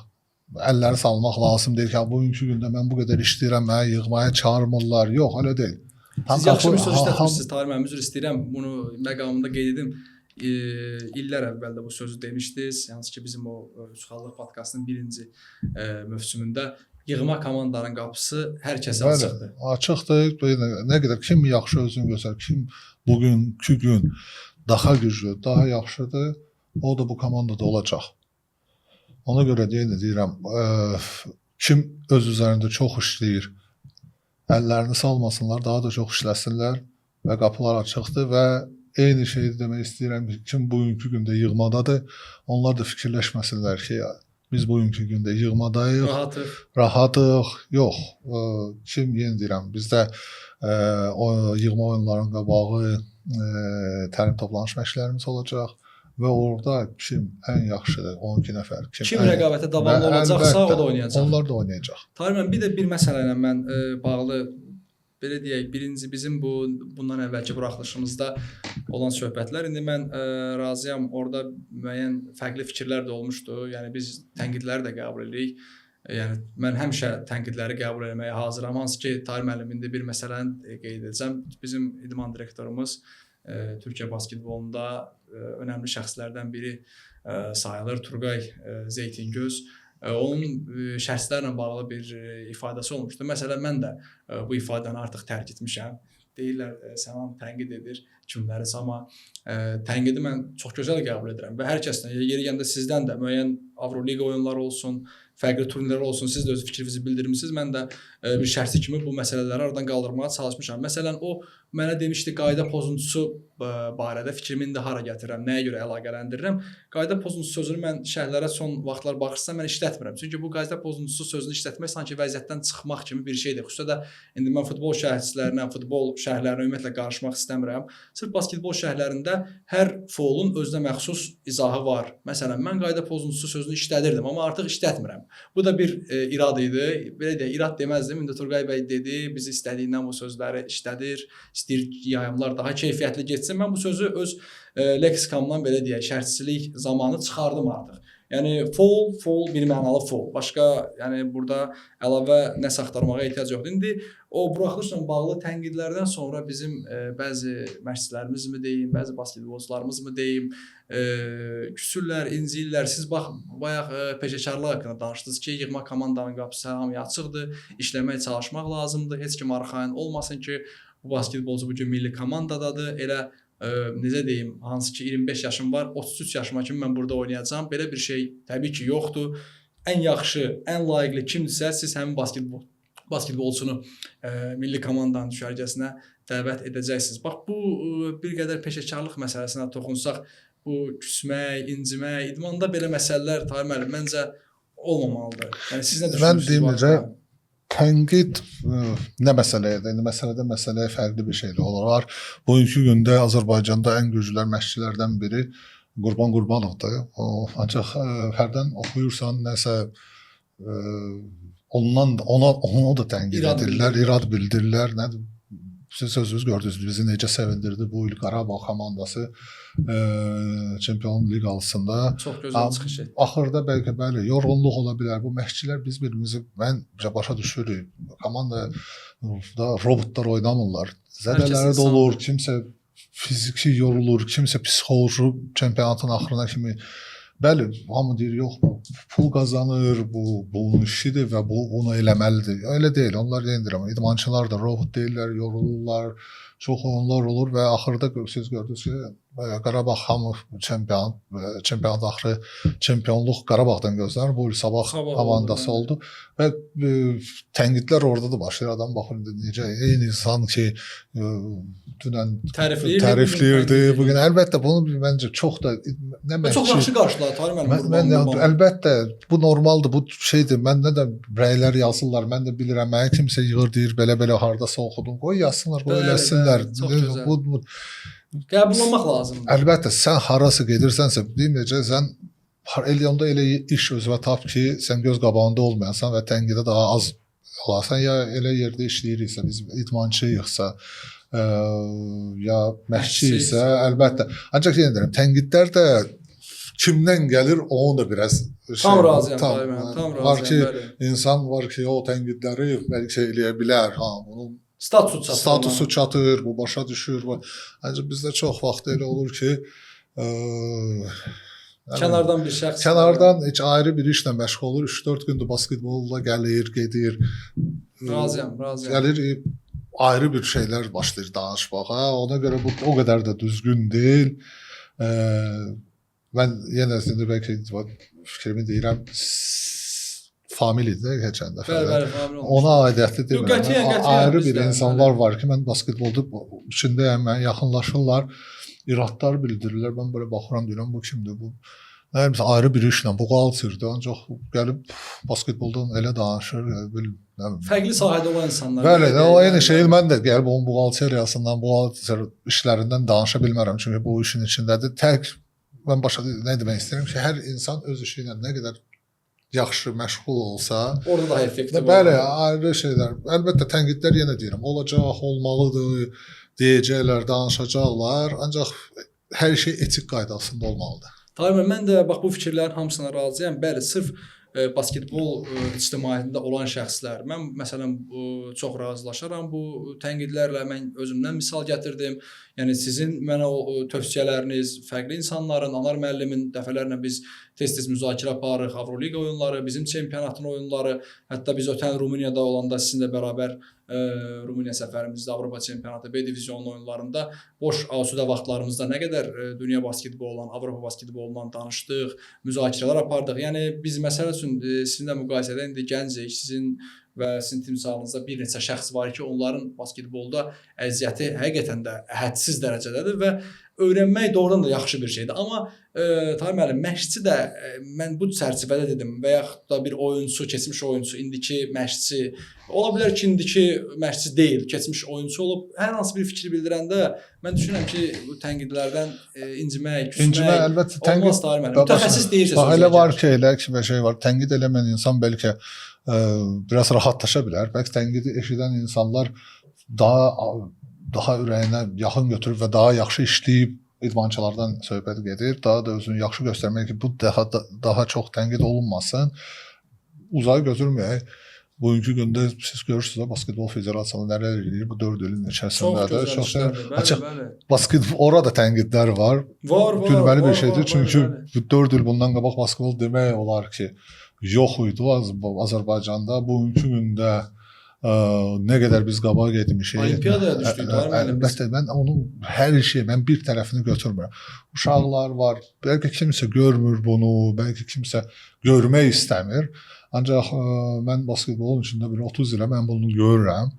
Speaker 2: Əlləri salmaq lazım deyil ki, bugünkü gündə mən bu qədər işləyirəm, mənə yığmaya çağırmırlar. Yox, elə deyil.
Speaker 1: Siz yaxşı bir söz işlətmişsiniz, Tahir müəllim, üzr istəyirəm. Bunu məqamında qeyd edim. İllər əvvəl də bu sözü demişdiniz. Yalnız ki, bizim o Suxallıq podkastının birinci mövsümündə yığma komandanın qapısı hər kəsə açıqdır.
Speaker 2: Açıqdır. Nə qədər kim yaxşı özünü göstərir, kim bugünkü gün daha güclü, daha yaxşıdır, o da bu komandada olacaq. Ona görə deyirəm, kim öz üzərində çox işləyir, əllərini salmasınlar, daha da çox işləsinlər və qapılar açıqdır və eyni şeyi demək istəyirəm ki, kim bugünkü gündə yığmadadır, onlar da fikirləşməsinlər ki, biz bugünkü gündə yığmadayıq, rahatıq. Yox, kim yenə deyirəm, bizdə yığma oyunların qabağı təlim toplanış məşqlərimiz olacaq və orada kim ən yaxşıdır, 12 nəfər.
Speaker 1: Kim rəqabətə davamlı olacaqsa, o da oynayacaq.
Speaker 2: Onlar da oynayacaq.
Speaker 1: Tahir müəllim, bir məsələ ilə mən bağlı, belə deyək, birinci bizim bundan əvvəlki buraxılışımızda olan söhbətlər. İndi mən razıyam, orada müəyyən fərqli fikirlər də olmuşdu. Yəni biz tənqidləri də qəbul edirik. Yəni mən həmişə tənqidləri qəbul etməyə hazıram. Hansı ki, Tahir müəllim indi bir məsələni qeyd edəcəm. Bizim idman direktorumuz Türkiyə basketbolunda önəmli şəxslərdən biri sayılır, Turqay Zeytingöz. Onun şəxslərlə bağlı bir ifadəsi olmuşdu. Məsələn, mən də bu ifadəni artıq tərk etmişəm. Deyirlər, Sənan tənqid edir kimlərisə, amma tənqidi mən çox gözəl qəbul edirəm və hər kəsdən, yeri gəndə sizdən də müəyyən Avroliqa oyunları olsun, fərqli turnirlər olsun, siz də öz fikrinizi bildirmisiniz. Mən də bir şəxsi kimi bu məsələləri aradan qaldırmağa çalışmışam. Məsələn, o mənə demişdi, qayda pozuntusu barədə fikrimi indi hara gətirirəm, nəyə görə əlaqələndirirəm. Qayda pozuntusu sözünü mən şərhlərə son vaxtlar baxırsam mən işlətmirəm. Çünki bu qayda pozuntusu sözünü işlətmək sanki vəziyyətdən çıxmaq kimi bir şeydir. Xüsusən də indi mən futbol şərhçilərinə, futbol şərhlərinə ümumiyyətlə qarışmaq istəmirəm. Sırf basketbol şərhlərində hər faulun özünə məxsus izahı var. Məsələn, mən qayda pozuntusu sözünü işlədirdim, amma artıq işlətmirəm. Bu da bir irad idi. Belə deyək, irad deməzdim. İndi Turqay bəy dedi, biz istədiyindən bu sözləri işlədir, istəyir yayımlar daha keyfiyyətli getsin. Mən bu sözü öz leksikamdan belə deyək, şərhçilik zamanı çıxardım artıq. Yəni foul bir mənalı foul. Başqa, yəni burada əlavə nəsə axtarmağa ehtiyac yoxdur. İndi o buraxılışla bağlı tənqidlərdən sonra bizim bəzi məşqçilərimiz mi deyim, bəzi basketbolçularımız mı deyim, küsürlər, inciyirlər. Siz bax, bayaq peşəkarlıq haqqında danışdınız ki, yığma komandanın qapısı hamıya açıqdır, işləmək, çalışmaq lazımdır, heç kim arxayın olmasın ki, bu basketbolcu bugün milli komandadadır, elə necə deyim, hansı ki 25 yaşım var, 33 yaşıma kimi mən burada oynayacağam. Belə bir şey təbii ki yoxdur. Ən yaxşı, ən layiqli kimdirsə, siz həmin basketbolçunu milli komandanın düşərgəsinə dəvət edəcəksiniz. Bax, bu bir qədər peşəkarlıq məsələsinə toxunsaq, bu küsmək, incimək, idmanda belə məsələlər, Tahir müəllim, məncə olmamalıdır. Yəni siz nə düşünürsünüz?
Speaker 2: Mən deyim necə, tənqid nə məsələdir? İndi məsələyə fərqli bir şeylə olar. Bugünkü gündə Azərbaycanda ən güclü məşqçilərdən biri Qurban Qurbanovdur. Ancaq hərdən oxuyursan nəsə onu da tənqid edirlər, irad bildirirlər. Siz sözünüz gördünüz, bizi necə sevindirdi bu il Qarabağ komandası Çempionlar Liqasında.
Speaker 1: Çox gözəl çıxış etdi.
Speaker 2: Axırda bəlkə bəli, yorğunluq ola bilər. Bu məşqçilər biz birimizi məncə başa düşürük. Komandada robotlar oynamırlar. Zədələri də olur, kimsə fiziki yorulur, kimsə psixoloji çempionatın axırına kimi. Bəli, hamı deyir, yox, pul qazanır, bu bunun işidir və bunu eləməlidir. Öyle deyil, onlar deyildir, amma idmançılar da robot deyirlər, yorulurlar, çox oyunlar olur və axırda siz gördünüz ki, Qarabağ hamı çempionat axırı çempionluq Qarabağdan gözlənir. Bu il Sabah komandası oldu və tənqidlər orada da başlayır. Adam baxır necə eyni insan ki dünən tərifləyirdi. Bugün əlbəttə bunu məncə çox da nə məşqçi
Speaker 1: çox yaxşı qarşıladı Tahir müəllim.
Speaker 2: Əlbəttə bu normaldır, bu şeydir. Məndə də rəylər yazırlar. Mən də bilirəm, mənə kimsə yığır deyir belə hardasa oxudum. Qoy yazsınlar, qoy eləsinlər. Bu
Speaker 1: qəbullanmaq lazımdır.
Speaker 2: Əlbəttə, sən harası gedirsənsə, deyim necə, sən onda elə iş özünə tap ki, sən göz qabağında olmayasan və tənqidə daha az olasan, ya elə yerdə işləyiriksə, biz idmançıyıqsa, ya məşqçi isə, əlbəttə. Ancaq yenə deyirəm, tənqidlər də kimdən gəlir, onu da biraz
Speaker 1: tam razıyam, tam razıyam.
Speaker 2: Var ki, insan var ki, o tənqidləri bəlkə eləyə bilər, bunun
Speaker 1: Statusu çatır.
Speaker 2: statusu çatır, bu başa düşür. Ancaq bizdə çox vaxt elə olur ki,
Speaker 1: Kənardan bir şəxs
Speaker 2: kənardan heç ayrı bir işlə məşğul olur. 3-4 gündür basketbolla gəlir, gedir.
Speaker 1: razıyam.
Speaker 2: Gəlir ayrı bir şeylər başlayır danışmağa. Ona görə bu o qədər də düzgün deyil. Mən yenə indi bəlkə fikrimi deyirəm, familidir keçən dəfə.
Speaker 1: Bəli, famil olmuş.
Speaker 2: Ona aidiyyətli
Speaker 1: Yox,
Speaker 2: deyirəm.
Speaker 1: qətiyyən,
Speaker 2: Ayrı
Speaker 1: biz
Speaker 2: bir
Speaker 1: də,
Speaker 2: insanlar var ki, mən basketbolda içindəyəm, mən yaxınlaşırlar, iradlar bildirirlər. Mən belə baxıram, deyirəm bu kimdir bu? Nə bilirəm, ayrı bir işlə buğaltırdı, ancaq gəlib basketboldan elə danışır,
Speaker 1: Fərqli sahədə olan insanlar.
Speaker 2: Bəli, o eyni şey mən də gəlib onun buğalteriyasından, buğalter işlərindən danışa bilmərəm, çünki bu işin içindədir. Tək mən başa nə demək istəyirəm ki, hər insan öz işi ilə nə qədər yaxşı məşğul olsa,
Speaker 1: orada da effektiv.
Speaker 2: bəli, ayrı şeylər. Əlbəttə tənqidlər yenə deyirəm, olacaq, olmalıdır, deyəcəklər, danışacaqlar, ancaq hər şey etik qaydasında olmalıdır.
Speaker 1: Tahir mən də bax bu fikirlərin hamısına razıyam. Bəli, sırf basketbol ictimaiyyətində olan şəxslər. Mən məsələn çox razılaşaram bu tənqidlərlə. Mən özümdən misal gətirdim. Yəni sizin mənə o tövsiyələriniz, fərqli insanların, Anar müəllimin dəfələrlə biz tez-tez müzakirə aparırıq, Avroliqa oyunları, bizim çempionatın oyunları, hətta biz ötən Rumuniyada olanda sizinlə bərabər Rumıniya səfərimizdə Avropa çempionatı B divizyonu oyunlarında boş asudə vaxtlarımızda nə qədər dünya basketbolundan, Avropa basketbolundan danışdıq, müzakirələr apardıq. Yəni biz məsəl üçün sizinlə müqayisədə indi gəncik, sizin və sizin timsalınızda bir neçə şəxs var ki, onların basketbolda əziyyəti həqiqətən də hədsiz dərəcədədir və öyrənmək doğrudan da yaxşı bir şeydir. Amma Tahir müəllim, məşqçi də mən bu çərçivədə dedim və yaxud da bir oyunçu, keçmiş oyunçu, indiki məşqçi, ola bilər ki, indiki məşqçi deyil, keçmiş oyunçu olub. Hər hansı bir fikir bildirəndə mən düşünürəm ki, bu tənqidlərdən incimək, küsmək
Speaker 2: əlbəttə
Speaker 1: olmaz Tahir müəllim. Mütəxəssis deyirsə sözə
Speaker 2: elə var ki, elə ki, bir şey var. Tənqid eləməyən insan bəlkə biraz rahatlaşa bilər. Bəlkə tənqidi eşidən insanlar daha ürəyinə yaxın götürüb və daha yaxşı işləyib idmançılardan söhbət gedir. Daha da özünü yaxşı göstərmək ki, bu daha çox tənqid olunmasın. Uzaq götürməyək. Bugünkü gündə siz görürsünüz Basketbol Federasiyası nələr edir bu 4 ilin içərisində də. Çox basketbol orada tənqidlər var. Gülməli bir şeydir. Çünki 4 il bundan qabaq basketbol demək olar ki, yox idi Azərbaycanda. Bugünkü gündə nə qədər biz qabağa getmişik.
Speaker 1: Olimpiyadaya düşdük.
Speaker 2: Əlbəttə, mən onun hər şeyi, mən bir tərəfini götürmürəm. Uşaqlar var, bəlkə kimsə görmür bunu, bəlkə kimsə görmək istəmir. Ancaq mən basketbolun içində bir 30 ilə mən bunu görürəm.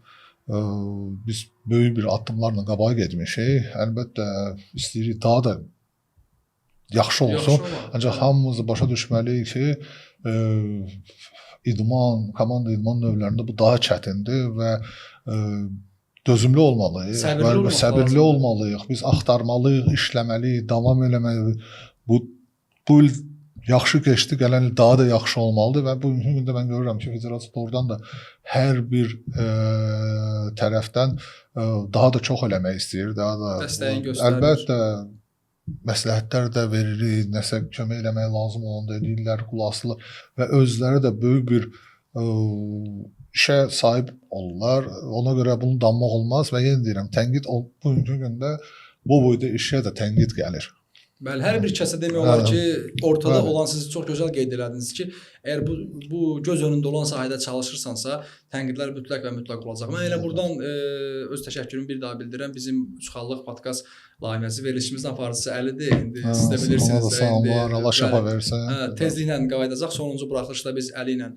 Speaker 2: Biz böyük bir addımlarla qabağa getmişik. Əlbəttə, istəyirik daha da yaxşı olsun. Ancaq hamımız başa düşməliyik ki, komanda idman növlərində bu daha çətindir və dözümlü olmalıyıq, səbirli olmalıyıq. Biz axtarmalıyıq, işləməliyik, davam eləməliyik. Bu il yaxşı keçdi, gələn il daha da yaxşı olmalıdır və bugünkü gündə mən görürəm ki, federasiya doğrudan da hər bir tərəfdən daha da çox eləmək istəyir, daha da
Speaker 1: dəstəyin göstərir.
Speaker 2: Əlbəttə məsləhətlər də veririk, nəsə kömək eləmək lazım olanda deyirlər, qulaqasırlar və özləri də böyük bir işə sahib olurlar. Ona görə bunu danmaq olmaz və yenə deyirəm, tənqid bugünkü gündə bu boyda işə də tənqid gəlir.
Speaker 1: Bəli, hər bir kəsə demək olar ki, ortada olan siz çox gözəl qeyd elədiniz ki, əgər bu göz önündə olan sahədə çalışırsansa, tənqidlər mütləq olacaq. Mən elə buradan öz təşəkkürümü bir daha bildirirəm. Bizim Uçxallıq podkast layihəsi verilişimizin aparıcısı Əlidir. İndi siz də bilirsiniz.
Speaker 2: Allah şəfa versin.
Speaker 1: Tezliklə qayıdacaq. Sonuncu buraxılışda biz Əli ilə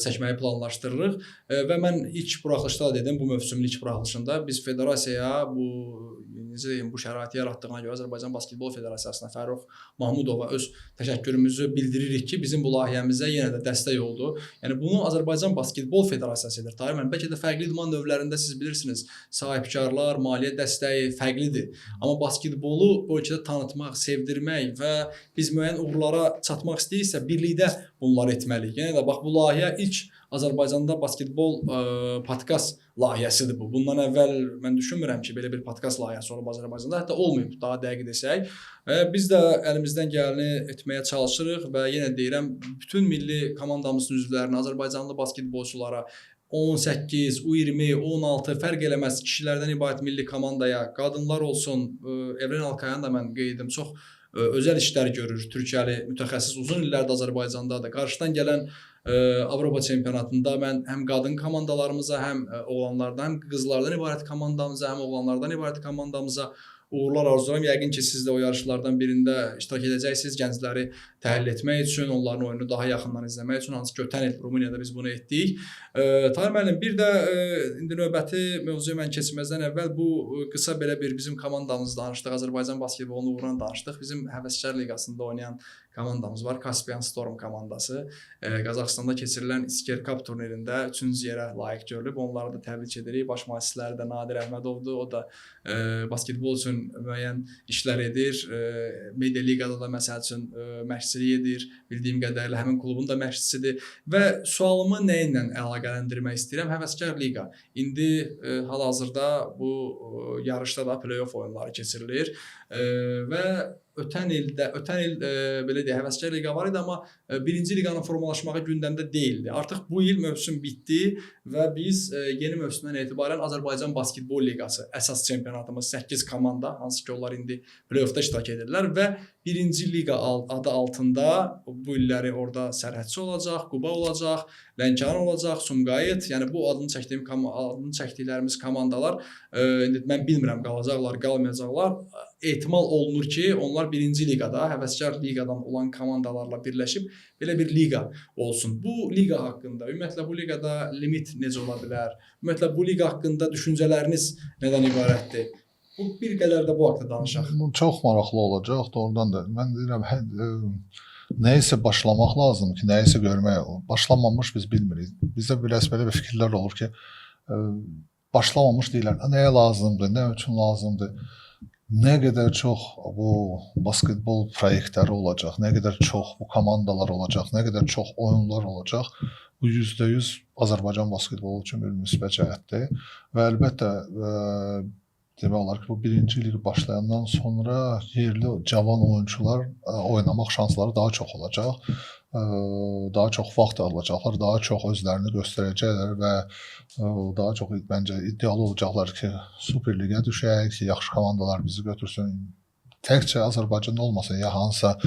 Speaker 1: çəkməyi planlaşdırırıq və mən ilk buraxılışda da dedim, bu mövsümün ilk buraxılışında biz federasiyaya bu şəraiti yaratdığına görə Azərbaycan Basketbol Federasiyasına Fərrux Mahmudova öz təşəkkürümüzü bildiririk ki, bizim bu layihəmizə yenə də dəstək oldu. Yəni bunu Azərbaycan Basketbol Federasiyası edir. Tahir müəllim, bəlkə də fərqli idman növlərində siz bilirsiniz, sahibkarlar, maliyyə dəstəyi fərqlidir. Amma basketbolu ölkədə tanıtmaq, sevdirmək və biz müəyyən uğurlara çatmaq istəyirsə, birlikdə bunları etməliyik. Yəni də bax bu layihə ilk Azərbaycanda basketbol podkast layihəsidir bu. Bundan əvvəl mən düşünmürəm ki, belə bir podkast layihəsi olub Azərbaycanda, hətta olmayıb, daha dəqiq desək. Biz də əlimizdən gələni etməyə çalışırıq və yenə deyirəm, bütün milli komandamızın üzvlərinə, Azərbaycanlı basketbolçulara 18, U20, U16 fərq eləməz kişilərdən ibarət milli komandaya, qadınlar olsun, Evren Alkayan da mən qeyd edim, çox özəl işlər görür. Türkiyəli mütəxəssis uzun illərdir Azərbaycandadır. Qarşıdan gələn Avropa çempionatında mən həm qadın komandalarımıza, həm oğlanlardan, həm qızlardan ibarət komandamıza, həm oğlanlardan ibarət komandamıza uğurlar arzulayıram. Yəqin ki, siz də o yarışlardan birində iştirak edəcəksiniz. Gəncləri təhlil etmək üçün, onların oyunu daha yaxından izləmək üçün. Hansı ki, ötən il Rumuniyada biz bunu etdik. Tahir müəllim, bir də indi növbəti mövzuya mən keçməzdən əvvəl bu qısa belə bir bizim komandamızı danışdıq. Azərbaycan basketbolunu uğuran danışdıq. Bizim Həvəskar Liqasında oynayan komandamız var. Caspian Storm komandası. Qazaxıstanda keçirilən İsker Cup turnirində 3-cü yerə layiq görülüb. Onları da təbrik edirik. Baş məşqçiləri də Nadir Əhmədovdur. O da basketbol üçün müəyyən işlər edir. Media Liqada da məsəl üçün məşqçilik edir. Bildiyim qədərilə həmin klubun da məşqçisidir. Və sualımı nə ilə əlaqələndirmək istəyirəm? Həvəskar Liqa. İndi hal-hazırda bu yarışda da play-off oyunları keçirilir. Və ötən il belə deyək, Həvəskar Liqa var idi, amma birinci liqanın formalaşmağı gündəmdə deyildi. Artıq bu il mövsüm bitdi və biz yeni mövsümdən etibarən Azərbaycan Basketbol Liqası əsas çempionatımız 8 komanda, hansı ki onlar indi play-offda iştirak edirlər və birinci liqa adı altında bu illəri orada Sərhədçi olacaq, Quba olacaq, Lənkəran olacaq, Sumqayıt, yəni bu adını çəkdiklərimiz komandalar indi mən bilmirəm qalacaqlar, qalmayacaqlar. Ehtimal olunur ki, onlar birinci liqada, Həvəskar Liqadan olan komandalarla birləşib belə bir liqa olsun. Bu liqa haqqında, ümumiyyətlə bu liqada limit necə ola bilər? Ümumiyyətlə bu liqa haqqında düşüncələriniz nədən ibarətdir? Bu bir qədər də bu haqqda danışaq.
Speaker 2: Çox maraqlı olacaq. Doğrudan da mən deyirəm, nəyisə başlamaq lazım ki, nəyisə görmək. Başlanmamış biz bilmirik. Bizdə biraz belə bir fikirlər olur ki, başlamamış deyirlər, nəyə lazımdır, nə üçün lazımdır? Nə qədər çox bu basketbol proyektləri olacaq, nə qədər çox bu komandalar olacaq, nə qədər çox oyunlar olacaq, bu %100 Azərbaycan basketbolu üçün bir müsbət cəhətdir. Və əlbəttə demək olar ki, bu birinci lig başlayandan sonra yerli cavan oyuncular oynamaq şansları daha çox olacaq. Daha çox vaxt alacaqlar, daha çox özlərini göstərəcəklər və daha çox məncə iddialı olacaqlar ki, Super Liqə düşək, ki, yaxşı komandalar bizi götürsün. Təkcə Azərbaycanda olmasın, ya hansısa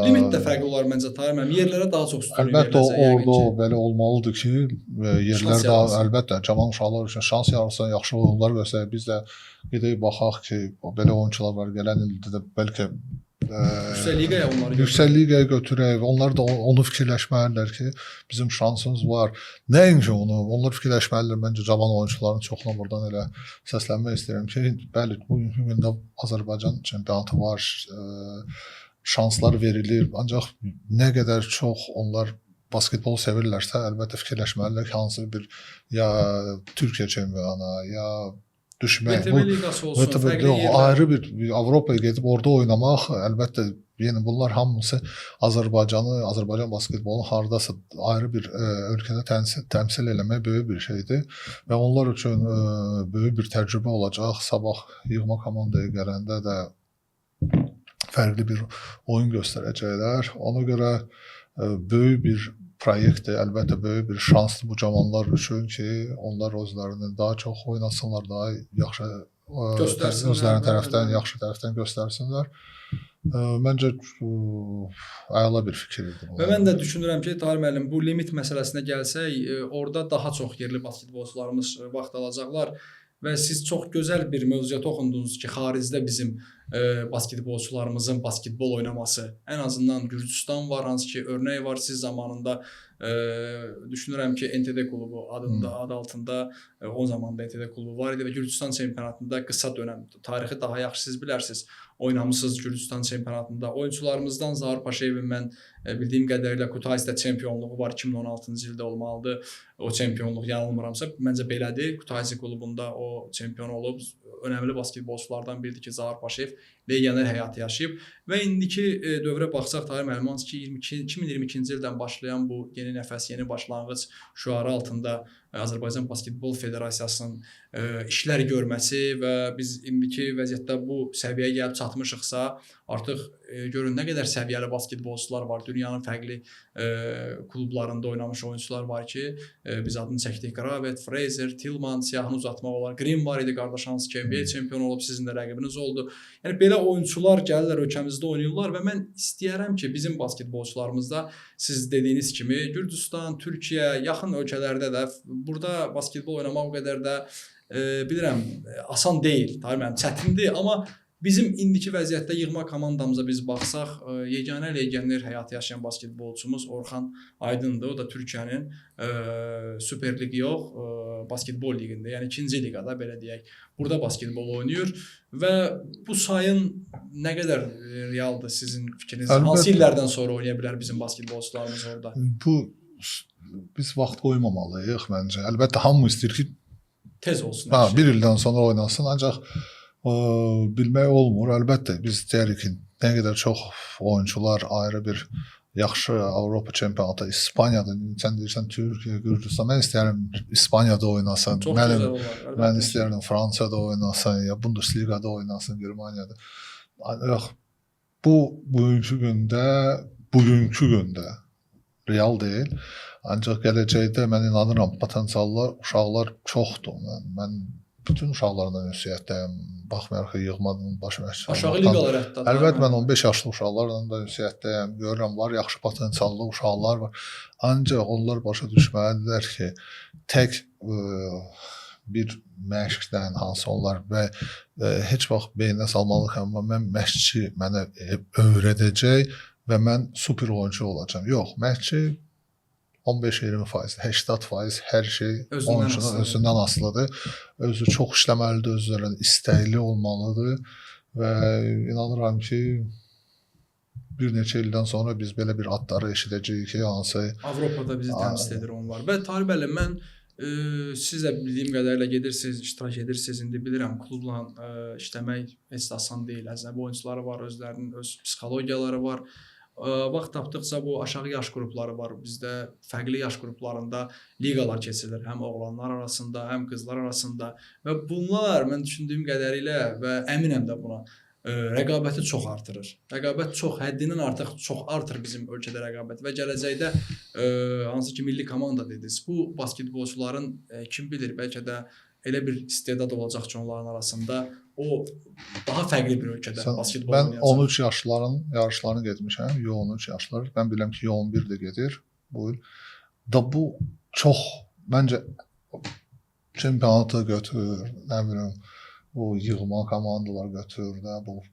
Speaker 1: limit də fərqli olar məncə Tahir müəllim. Yerlərə daha çox üstünlük
Speaker 2: əlbəttə orada belə olmalıdır ki, yerlər daha əlbəttə cavan uşaqlar üçün şans yaratsın, yaxşı oyunlar göstərək. Biz də gedək baxaq ki, belə oyunçular var. Gələn ildə də bəlkə Yüksək Liqaya götürək. Onlar da onu fikirləşməlidirlər ki, bizim şansımız var. Nəinki onu, onlar fikirləşməlidirlər. Məncə cavan oyunçuların çoxuna buradan elə səslənmək istəyirəm ki, bəli, bugünkü gündə Azərbaycan çempionatı var, şanslar verilir. Ancaq nə qədər çox onlar basketbolu sevirlərsə, əlbəttə fikirləşməlidirlər ki, hansı bir ya Türkiyə çempionu, ya düşmək,
Speaker 1: VTB liqası olsun, fərqli yerlər.
Speaker 2: Ayrı bir Avropaya gedib orada oynamaq, əlbəttə yəni bunlar hamısı Azərbaycan basketbolunu hardasa ayrı bir ölkədə təmsil eləmək böyük bir şeydir və onlar üçün böyük bir təcrübə olacaq. Sabah yığma komandaya gələndə də fərqli bir oyun göstərəcəklər. Ona görə böyük bir proyektdir, əlbəttə böyük bir şansdır bu cavanlar üçün ki, onlar özlərini daha çox oynasınlar, daha yaxşı özlərinin tərəfdən, yaxşı tərəfdən göstərsinlər. Məncə əla bir fikir idi.
Speaker 1: Və mən də düşünürəm ki, Tahir müəllim, bu limit məsələsinə gəlsək, orada daha çox yerli basketbolçularımız vaxt alacaqlar və siz çox gözəl bir mövzuya toxundunuz ki, xaricdə bizim basketbolçularımızın basketbol oynaması. Ən azından Gürcüstan var, hansı ki örnək var. Siz zamanında düşünürəm ki, NTD klubu adı altında o zamanda NTD klubu var idi və Gürcüstan çempionatında qısa dönəm, tarixi daha yaxşı siz bilərsiniz. Oynamısınız Gürcüstan çempionatında. Oyunçularımızdan Zahir Paşayevin mən bildiyim qədərilə Kutaisdə çempionluğu var, 2016-cı ildə olmalıdır. O çempionluq yanılmıramsa, məncə belədir. Kutaisi klubunda o çempion olub. Önəmli basketbolçulardan biridir ki, Zahir Paşayev legioner həyatı yaşayıb və indiki dövrə baxsaq Tahir müəllim, hansı ki 2022-ci ildən başlayan bu yeni nəfəs, yeni başlanğıc şüarı altında Azərbaycan Basketbol Federasiyasının işlər görməsi və biz indiki vəziyyətdə bu səviyyəyə gəlib çatmışıqsa, artıq görün nə qədər səviyyəli basketbolçular var, dünyanın fərqli klublarında oynamış oyunçular var ki, biz adını çəkdik. Gravett, Fraser, Tillman, siyahını uzatmaq olar. Green var idi, qardaş hansı ki, NBA çempionu olub, sizin də rəqibiniz oldu. Yəni belə oyunçular gəlirlər ölkəmizdə oynayırlar və mən istəyərəm ki, bizim basketbolçularımızda siz dediyiniz kimi Gürcüstan, Türkiyə, yaxın ölkələrdə də burada basketbol oynamaq o qədər də bilirəm asan deyil, müəllim, çətindir, amma bizim indiki vəziyyətdə yığma komandamıza biz baxsaq, yeganə legioner həyatı yaşayan basketbolçumuz Orxan Aydındır. O da Türkiyənin Super Lig yox, basketbol liqində, yəni 2-ci liqada belə deyək, burada basketbol oynayır və bu sayın nə qədər realdır sizin fikriniz? Hansı illərdən sonra oynaya bilər bizim basketbolçularımız orada?
Speaker 2: Biz vaxt qoymamalıyıq məncə. Əlbəttə hamı istəyir ki,
Speaker 1: tez olsun.
Speaker 2: Bir ildən sonra oynasın, ancaq bilmək olmur. Əlbəttə biz istəyirik ki, nə qədər çox oyunçular ayrı bir yaxşı Avropa çempionatı, İspaniyada, sən deyirsən Türkiyə, Gürcüstan, mən istəyirəm İspaniyada oynasın. Mən istəyirəm Fransada oynasın, ya Bundesligada oynasın, Germaniyada. Yox, bu bugünkü gündə real deyil. Ancaq gələcəkdə mən inanıram potensiallar, uşaqlar çoxdur. Mən bütün uşaqlardan ünsiyyətdəyim. Baxmayaraq ki, yığmadan baş məşqçi.
Speaker 1: Aşağı liqalar hətta.
Speaker 2: Əlbəttə mən 15 yaşlı uşaqlarla da ünsiyyətdəyim. Görürəm var yaxşı potensiallı uşaqlar var. Ancaq onlar başa düşməlidirlər ki, tək bir məşqdən hansı onlar və heç vaxt beyninə salmalıyıq, amma mən məşqçi mənə öyrədəcək və mən super oyunçu olacağam. Yox, məşqçi 15-20%, 80% hər şey oyunçunun özündən asılıdır. Özü çox işləməlidir, özlərinin istəkli olmalıdır və inanıram ki, bir neçə ildən sonra biz belə bir adları eşidəcəyik ki, hansı
Speaker 1: Avropada bizi təmsil edir onlar. Və Tahir müəllim, mən siz də bildiyim qədərilə gedirsiniz, iştirak edirsiniz. İndi bilirəm, klubla işləmək heç də asan deyil. Əcnəbi oyunçuları var, özlərinin öz psixologiyaları var. Vaxt tapdıqca bu aşağı yaş qrupları var. Bizdə fərqli yaş qruplarında liqalar keçirilir. Həm oğlanlar arasında, həm qızlar arasında. Və bunlar mən düşündüyüm qədərilə və əminəm də buna, rəqabəti çox artırır. Rəqabət çox, həddindən artıq çox artır bizim ölkədə rəqabət və gələcəkdə hansı ki milli komanda dediniz. Bu basketbolçuların kim bilir, bəlkə də elə bir istedad olacaq ki, onların arasında o daha fərqli bir ölkədə basketbol oynayacaq.
Speaker 2: Mən 13 yaşlıların yarışlarını getmişəm, U13 yaşlar. Mən bilirəm ki, U11 də gedir bu il. Da bu çox, məncə çempionatı götürür, nə bilim, bu yığma komandalar götürür də, bu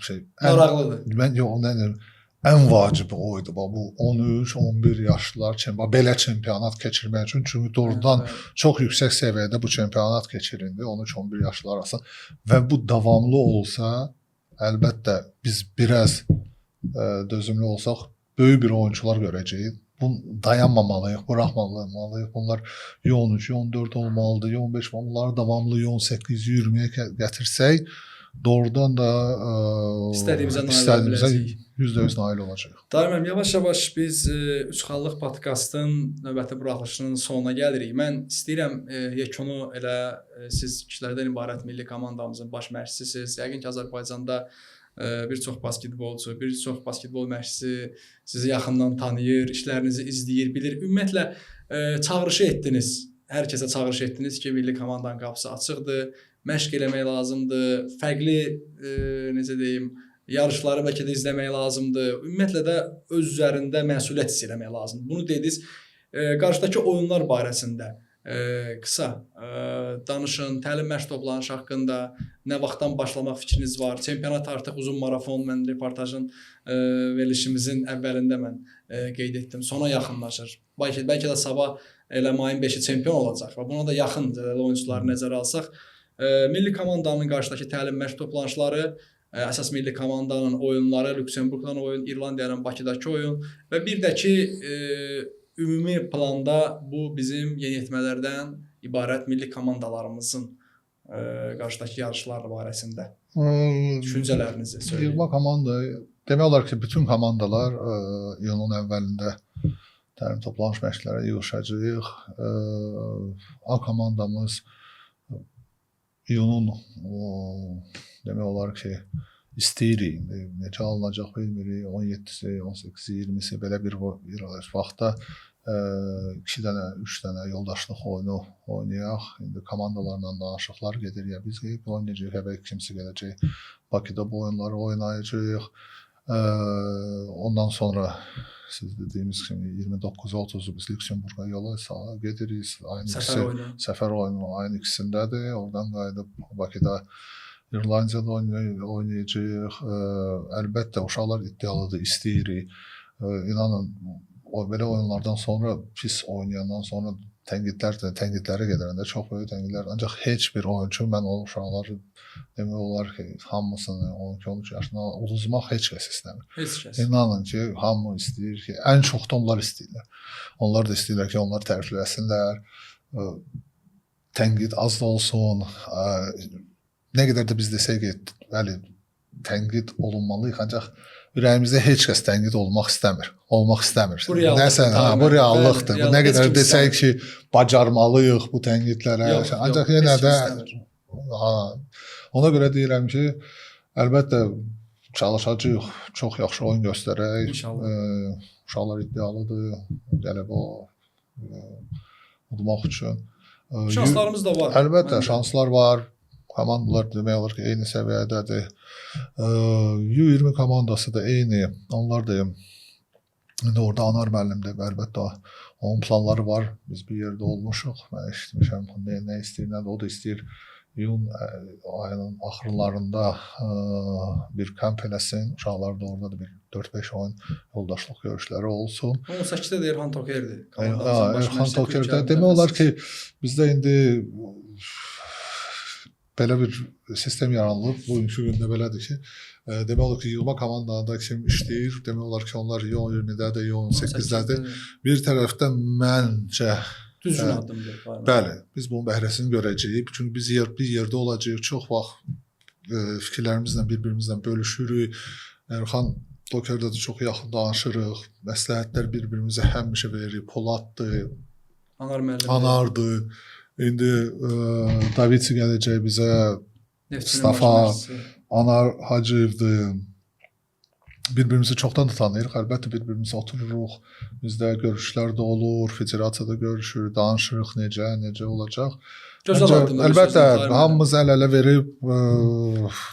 Speaker 2: şey.
Speaker 1: Maraqlıdır.
Speaker 2: Mən yox, nə deyirəm, ən vacibi oydu. Bu 13-11 yaşlılar belə çempionat keçirmək üçün. Çünki doğrudan çox yüksək səviyyədə bu çempionat keçirildi 13-11 yaşlılar arasında və bu davamlı olsa, əlbəttə biz biraz dözümlü olsaq, böyük bir oyunçular görəcəyik. Dayanmamalıyıq, buraxmamalıyıq. Bunlar U13, U14 olmalıdır, U15 bunları davamlı U18, U20-yə gətirsək, doğrudan da
Speaker 1: istədiyimizə nail olacağıq.
Speaker 2: %100 nail olacaq.
Speaker 1: Tahir müəllim, yavaş-yavaş biz Üçxallıq podkastın növbəti buraxılışının sonuna gəlirik. Mən istəyirəm yekunu elə siz kişilərdən ibarət milli komandamızın baş məşqçisiniz. Yəqin ki, Azərbaycanda bir çox basketbolçu, bir çox basketbol məşqçisi sizi yaxından tanıyır, işlərinizi izləyir, bilir. Ümumiyyətlə çağırışı etdiniz. Hər kəsə çağırış etdiniz ki, milli komandanın qapısı açıqdır, məşq eləmək lazımdır, fərqli necə deyim, yarışları bəlkə də izləmək lazımdır. Ümumiyyətlə də öz üzərində məsuliyyət hiss eləmək lazımdır. Bunu dediniz. Qarşıdakı oyunlar barəsində qısa danışın, təlim məşq toplanışı haqqında nə vaxtdan başlamaq fikriniz var? Çempionat artıq uzun marafon, mən reportajın verilişimizin əvvəlində mən qeyd etdim. Sona yaxınlaşır. Bəlkə də sabah elə mayın 5-i çempion olacaq və buna da yaxın zədəli oyunçuları nəzərə alsaq, milli komandanın qarşıdakı təlim məşq toplanışları, əsas milli komandanın oyunları, Lüksemburqdan oyun, İrlandiyanın Bakıdakı oyun və bir də ki, ümumi planda bu bizim yeniyetmələrdən ibarət milli komandalarımızın qarşıdakı yarışlar barəsində düşüncələrinizi söyləyin.
Speaker 2: Yığma komanda, demək olar ki, bütün komandalar iyunun əvvəlində təlim toplanış məşqlərə yığışacağıq. A komandamız iyunun demək olar ki, istəyirik. Necə alınacaq bilmirik. 17-si, 18-i, 20-si belə bir vaxtda 2 dənə, 3 dənə yoldaşlıq oyunu oynayaq. İndi komandalarla danışıqlar gedir. Ya biz oynayacağıq, ya bəlkə kimsə gələcək. Bakıda bu oyunları oynayacağıq. Ondan sonra siz dediyimiz kimi 29-30 biz Lüksemburqa yola gedirik. Səfər oyunu ayın 2-sindədir. Oradan qayıdıb Bakıda İrlandiyada oynayacağıq. Əlbəttə uşaqlar iddialıdır, istəyirik. İnanın belə oyunlardan sonra pis oynayandan sonra tənqidlərə gedəndə çox böyük tənqidlər. Ancaq heç bir oyunçu mən o uşaqları demək olar ki, hamısını 12-13 yaşına uduzmaq heç kəs istəmir.
Speaker 1: Heç kəs.
Speaker 2: İnanın ki, hamı istəyir ki, ən çox da onlar istəyirlər. Onlar da istəyirlər ki, onlar tərifləsinlər. Tənqid az da olsun. Nə qədər də biz desək ki, bəli, tənqid olunmalıyıq, ancaq ürəyimizdə heç kəs tənqid olmaq istəmir.
Speaker 1: Bu reallıqdır.
Speaker 2: Bu reallıqdır. Nə qədər desək ki, bacarmalıyıq bu tənqidlərə. Ancaq yenə də ona görə deyirəm ki, əlbəttə çalışacağıq, çox yaxşı oyun göstərək. Uşaqlar iddialıdır, qələbə udmaq üçün.
Speaker 1: Şanslarımız da var.
Speaker 2: Əlbəttə, şanslar var. Komandalar demək olar ki, eyni səviyyədədir. U20 komandası da eyni. Onlar da indi orada Anar müəllim də əlbəttə onun planları var. Biz bir yerdə olmuşuq. Mən eşitmişəm nə istəyir, o da istəyir. İyun ayının axırlarında bir kamp eləsin. Uşaqlar da orada da bir 4-5 oyun yoldaşlıq görüşləri olsun.
Speaker 1: 18-də də Erhan Tokerdir.
Speaker 2: Erhan Tokerdə demək olar ki, bizdə indi belə bir sistem yaranılıb. Bugünkü gündə belədir ki, demək olar ki, yığma komandalarında kim işləyir, demək olar ki, onlar U20-dədir, U18-dədir. Bir tərəfdən məncə
Speaker 1: düzgün addımdır.
Speaker 2: Bəli, biz bunun bəhrəsini görəcəyik. Çünki biz bir yerdə olacağıq. Çox vaxt fikirlərimizlə bir-birimizlə bölüşürük. Erhan Tokerdə də çox yaxın danışırıq. Məsləhətlər bir-birimizə həmişə veririk. Poladdır, Anardır. İndi Davidsi gələcək bizə, Mustafa, Anar Hacıyevdir. Bir-birimizi çoxdan da tanıyırıq. Əlbəttə bir-birimizə otururuq. Bizdə görüşlər də olur, federasiyada görüşürük, danışırıq necə olacaq. Əlbəttə, hamımız əl-ələ verib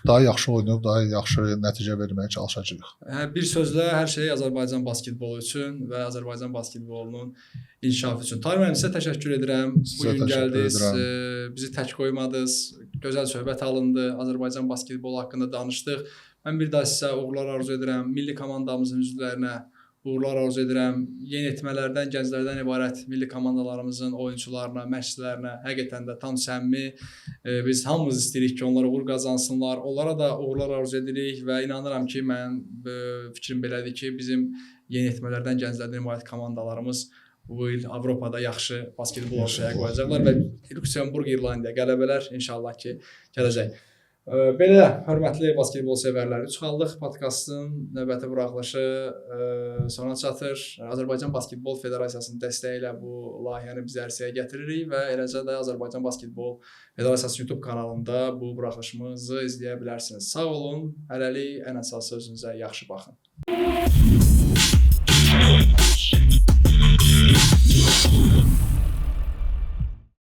Speaker 2: daha yaxşı oynayıb, daha yaxşı nəticə verməyə çalışacağıq.
Speaker 1: Bir sözlə hər şey Azərbaycan basketbolu üçün və Azərbaycan basketbolunun inkişafı üçün. Tahir müəllim, sizə təşəkkür edirəm. Bugün gəldiniz, bizi tək qoymadınız, gözəl söhbət alındı, Azərbaycan basketbolu haqqında danışdıq. Mən bir daha sizə uğurlar arzu edirəm, milli komandamızın üzvlərinə uğurlar arzu edirəm. Yeniyetmələrdən, gənclərdən ibarət milli komandalarımızın oyunçularına, məşqçilərinə həqiqətən də tam səmimi. Biz hamımız istəyirik ki, onlar uğur qazansınlar. Onlara da uğurlar arzu edirik və inanıram ki, mən fikrim belədir ki, bizim yeniyetmələrdən, gənclərdən ibarət komandalarımız bu il Avropada yaxşı basketbol ortaya qoyacaqlar və Lüksemburq, İrlandiya qələbələr inşallah ki, gələcək. Belə, hörmətli basketbol sevərləri, Üçxallıq podkastın növbəti buraxılışı sona çatır. Azərbaycan Basketbol Federasiyasının dəstəyi ilə bu layihəni biz ərsəyə gətiririk və eləcə də Azərbaycan Basketbol Federasiyası YouTube kanalında bu buraxılışımızı izləyə bilərsiniz. Sağ olun, hələlik ən əsas sözünüzə yaxşı baxın.